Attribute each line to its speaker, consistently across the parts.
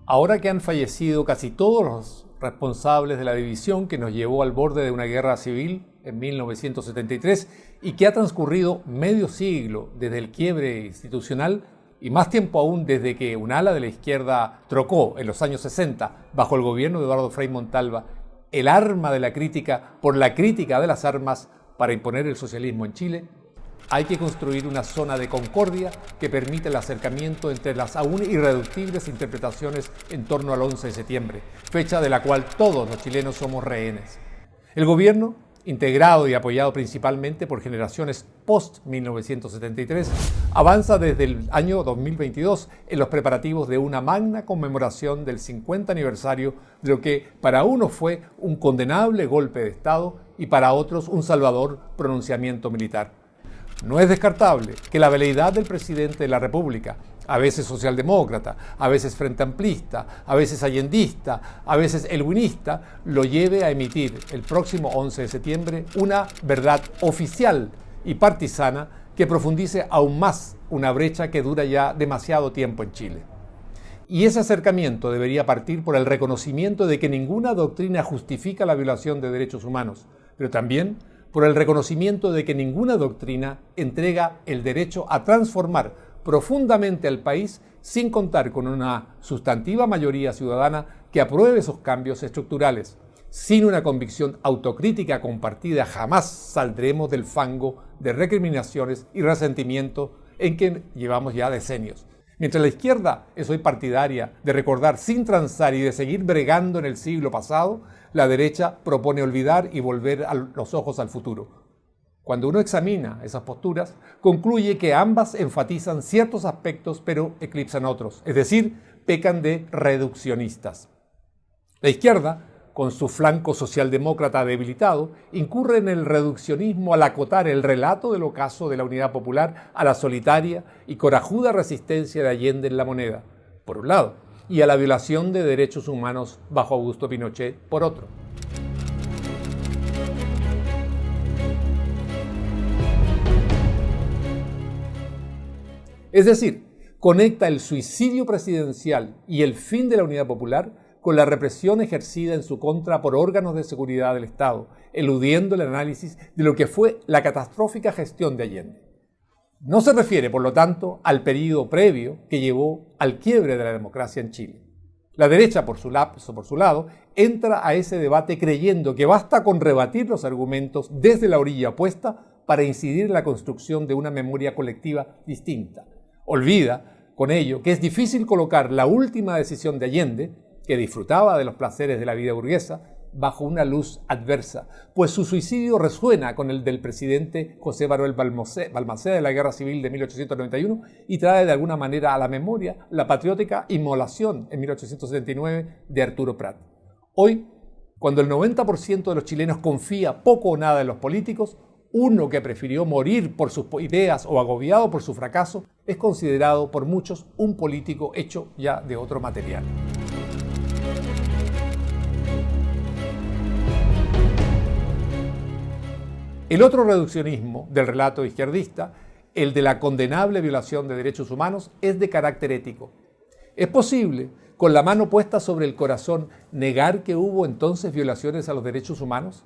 Speaker 1: Ahora que han fallecido casi todos los responsables de la división que nos llevó al borde de una guerra civil en 1973 y que ha transcurrido medio siglo desde el quiebre institucional y más tiempo aún desde que un ala de la izquierda trocó en los años 60 bajo el gobierno de Eduardo Frei Montalva el arma de la crítica por la crítica de las armas para imponer el socialismo en Chile, hay que construir una zona de concordia que permita el acercamiento entre las aún irreductibles interpretaciones en torno al 11 de septiembre, fecha de la cual todos los chilenos somos rehenes. El gobierno, integrado y apoyado principalmente por generaciones post-1973, avanza desde el año 2022 en los preparativos de una magna conmemoración del 50 aniversario de lo que para unos fue un condenable golpe de Estado y para otros un salvador pronunciamiento militar. No es descartable que la veleidad del presidente de la República, a veces socialdemócrata, a veces frente amplista, a veces allendista, a veces elwinista, lo lleve a emitir el próximo 11 de septiembre una verdad oficial y partisana que profundice aún más una brecha que dura ya demasiado tiempo en Chile. Y ese acercamiento debería partir por el reconocimiento de que ninguna doctrina justifica la violación de derechos humanos, pero también por el reconocimiento de que ninguna doctrina entrega el derecho a transformar profundamente al país sin contar con una sustantiva mayoría ciudadana que apruebe esos cambios estructurales. Sin una convicción autocrítica compartida jamás saldremos del fango de recriminaciones y resentimiento en que llevamos ya decenios. Mientras la izquierda es hoy partidaria de recordar sin transar y de seguir bregando en el siglo pasado, la derecha propone olvidar y volver los ojos al futuro. Cuando uno examina esas posturas, concluye que ambas enfatizan ciertos aspectos pero eclipsan otros, es decir, pecan de reduccionistas. La izquierda, con su flanco socialdemócrata debilitado, incurre en el reduccionismo al acotar el relato del ocaso de la Unidad Popular a la solitaria y corajuda resistencia de Allende en La Moneda, por un lado, y a la violación de derechos humanos bajo Augusto Pinochet, por otro. Es decir, conecta el suicidio presidencial y el fin de la Unidad Popular con la represión ejercida en su contra por órganos de seguridad del Estado, eludiendo el análisis de lo que fue la catastrófica gestión de Allende. No se refiere, por lo tanto, al periodo previo que llevó al quiebre de la democracia en Chile. La derecha, por su lado, entra a ese debate creyendo que basta con rebatir los argumentos desde la orilla opuesta para incidir en la construcción de una memoria colectiva distinta. Olvida, con ello, que es difícil colocar la última decisión de Allende, que disfrutaba de los placeres de la vida burguesa, bajo una luz adversa, pues su suicidio resuena con el del presidente José Manuel Balmaceda de la Guerra Civil de 1891 y trae de alguna manera a la memoria la patriótica inmolación en 1879 de Arturo Prat. Hoy, cuando el 90% de los chilenos confía poco o nada en los políticos, uno que prefirió morir por sus ideas o agobiado por su fracaso es considerado por muchos un político hecho ya de otro material. El otro reduccionismo del relato izquierdista, el de la condenable violación de derechos humanos, es de carácter ético. ¿Es posible, con la mano puesta sobre el corazón, negar que hubo entonces violaciones a los derechos humanos?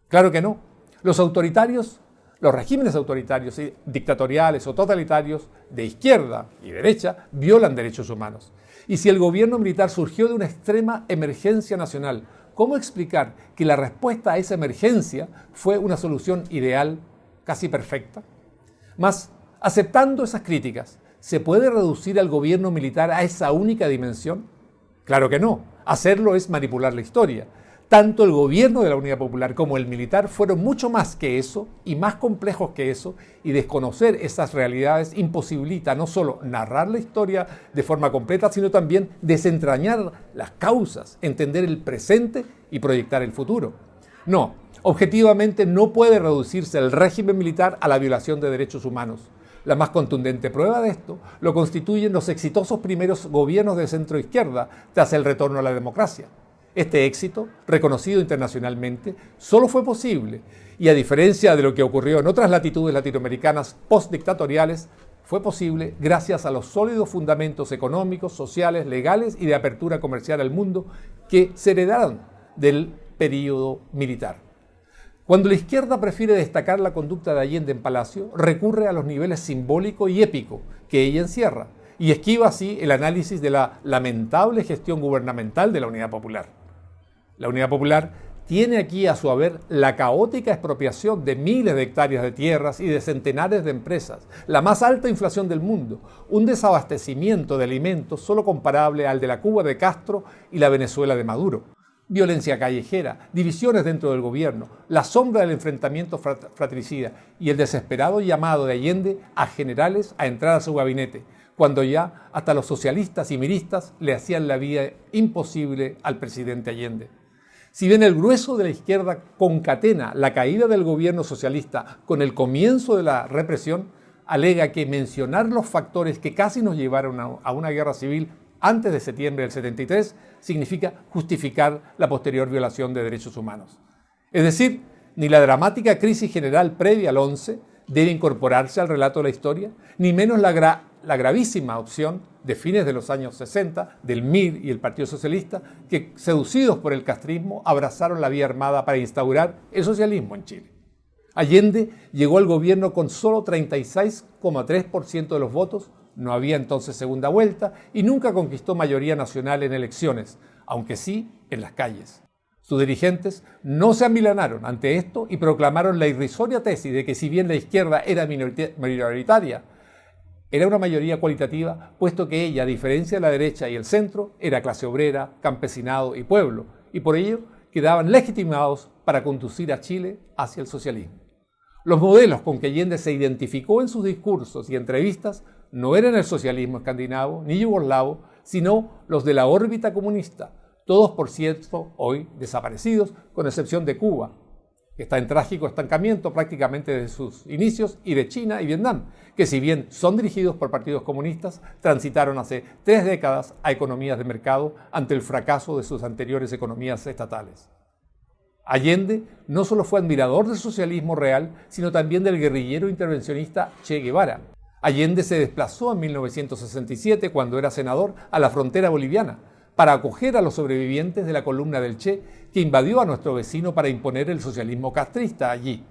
Speaker 1: Claro que no. Los regímenes autoritarios, dictatoriales o totalitarios de izquierda y derecha violan derechos humanos. Y si el gobierno militar surgió de una extrema emergencia nacional, ¿cómo explicar que la respuesta a esa emergencia fue una solución ideal, casi perfecta? Mas, aceptando esas críticas, ¿se puede reducir al gobierno militar a esa única dimensión? Claro que no. Hacerlo es manipular la historia. Tanto el gobierno de la Unidad Popular como el militar fueron mucho más que eso y más complejos que eso, y desconocer esas realidades imposibilita no solo narrar la historia de forma completa, sino también desentrañar las causas, entender el presente y proyectar el futuro. No, objetivamente no puede reducirse el régimen militar a la violación de derechos humanos. La más contundente prueba de esto lo constituyen los exitosos primeros gobiernos de centro-izquierda tras el retorno a la democracia. Este éxito, reconocido internacionalmente, solo fue posible, y a diferencia de lo que ocurrió en otras latitudes latinoamericanas postdictatoriales, fue posible gracias a los sólidos fundamentos económicos, sociales, legales y de apertura comercial al mundo que se heredaron del período militar. Cuando la izquierda prefiere destacar la conducta de Allende en Palacio, recurre a los niveles simbólico y épico que ella encierra y esquiva así el análisis de la lamentable gestión gubernamental de la Unidad Popular. La Unidad Popular tiene aquí a su haber la caótica expropiación de miles de hectáreas de tierras y de centenares de empresas, la más alta inflación del mundo, un desabastecimiento de alimentos solo comparable al de la Cuba de Castro y la Venezuela de Maduro, violencia callejera, divisiones dentro del gobierno, la sombra del enfrentamiento fratricida y el desesperado llamado de Allende a generales a entrar a su gabinete, cuando ya hasta los socialistas y miristas le hacían la vida imposible al presidente Allende. Si bien el grueso de la izquierda concatena la caída del gobierno socialista con el comienzo de la represión, alega que mencionar los factores que casi nos llevaron a una guerra civil antes de septiembre del 73 significa justificar la posterior violación de derechos humanos. Es decir, ni la dramática crisis general previa al 11 debe incorporarse al relato de la historia, ni menos la gravísima opción de fines de los años 60 del MIR y el Partido Socialista, que seducidos por el castrismo abrazaron la vía armada para instaurar el socialismo en Chile. Allende llegó al gobierno con solo 36,3% de los votos, no había entonces segunda vuelta y nunca conquistó mayoría nacional en elecciones, aunque sí en las calles. Sus dirigentes no se amilanaron ante esto y proclamaron la irrisoria tesis de que si bien la izquierda era minoritaria, era una mayoría cualitativa, puesto que ella, a diferencia de la derecha y el centro, era clase obrera, campesinado y pueblo, y por ello quedaban legitimados para conducir a Chile hacia el socialismo. Los modelos con que Allende se identificó en sus discursos y entrevistas no eran el socialismo escandinavo ni yugoslavo, sino los de la órbita comunista, todos por cierto hoy desaparecidos, con excepción de Cuba, que está en trágico estancamiento prácticamente desde sus inicios, y de China y Vietnam, que si bien son dirigidos por partidos comunistas, transitaron hace 3 décadas a economías de mercado ante el fracaso de sus anteriores economías estatales. Allende no solo fue admirador del socialismo real, sino también del guerrillero intervencionista Che Guevara. Allende se desplazó en 1967, cuando era senador, a la frontera boliviana, para acoger a los sobrevivientes de la columna del Che, que invadió a nuestro vecino para imponer el socialismo castrista allí.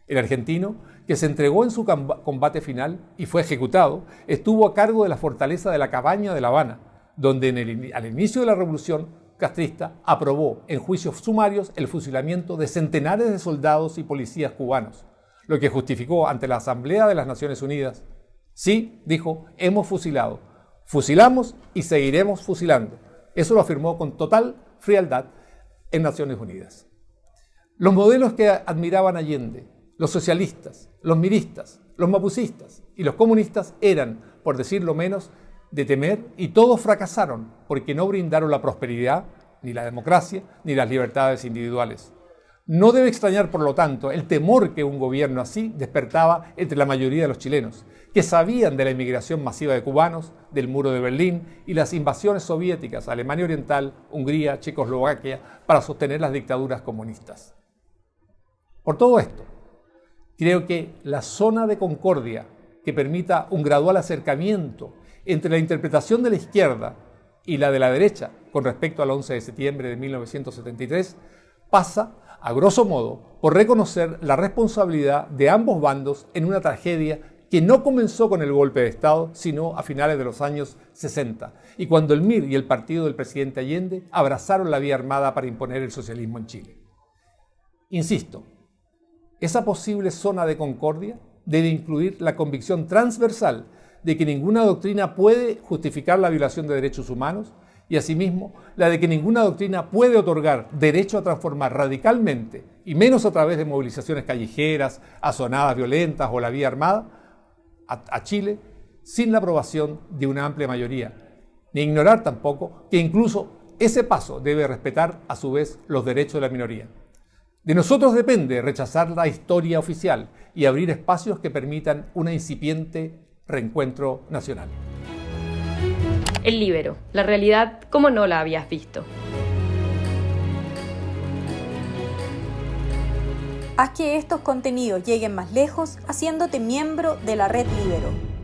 Speaker 1: El argentino, que se entregó en su combate final y fue ejecutado, estuvo a cargo de la fortaleza de la Cabaña de La Habana, donde al inicio de la revolución castrista aprobó en juicios sumarios el fusilamiento de centenares de soldados y policías cubanos, lo que justificó ante la Asamblea de las Naciones Unidas: sí, dijo, hemos fusilado, fusilamos y seguiremos fusilando. Eso lo afirmó con total frialdad en Naciones Unidas. Los modelos que admiraban Allende, los socialistas, los miristas, los mapucistas y los comunistas eran, por decirlo menos, de temer, y todos fracasaron porque no brindaron la prosperidad, ni la democracia, ni las libertades individuales. No debe extrañar, por lo tanto, el temor que un gobierno así despertaba entre la mayoría de los chilenos, que sabían de la inmigración masiva de cubanos, del muro de Berlín y las invasiones soviéticas a Alemania Oriental, Hungría, Checoslovaquia, para sostener las dictaduras comunistas. Por todo esto, creo que la zona de concordia que permita un gradual acercamiento entre la interpretación de la izquierda y la de la derecha con respecto al 11 de septiembre de 1973 pasa, a grosso modo, por reconocer la responsabilidad de ambos bandos en una tragedia que no comenzó con el golpe de Estado, sino a finales de los años 60, y cuando el MIR y el partido del presidente Allende abrazaron la vía armada para imponer el socialismo en Chile. Insisto, esa posible zona de concordia debe incluir la convicción transversal de que ninguna doctrina puede justificar la violación de derechos humanos, y asimismo la de que ninguna doctrina puede otorgar derecho a transformar radicalmente, y menos a través de movilizaciones callejeras, azonadas violentas o la vía armada, a Chile sin la aprobación de una amplia mayoría, ni ignorar tampoco que incluso ese paso debe respetar a su vez los derechos de la minoría. De nosotros depende rechazar la historia oficial y abrir espacios que permitan un incipiente reencuentro nacional.
Speaker 2: El Líbero, la realidad como no la habías visto.
Speaker 3: Haz que estos contenidos lleguen más lejos haciéndote miembro de la Red Líbero.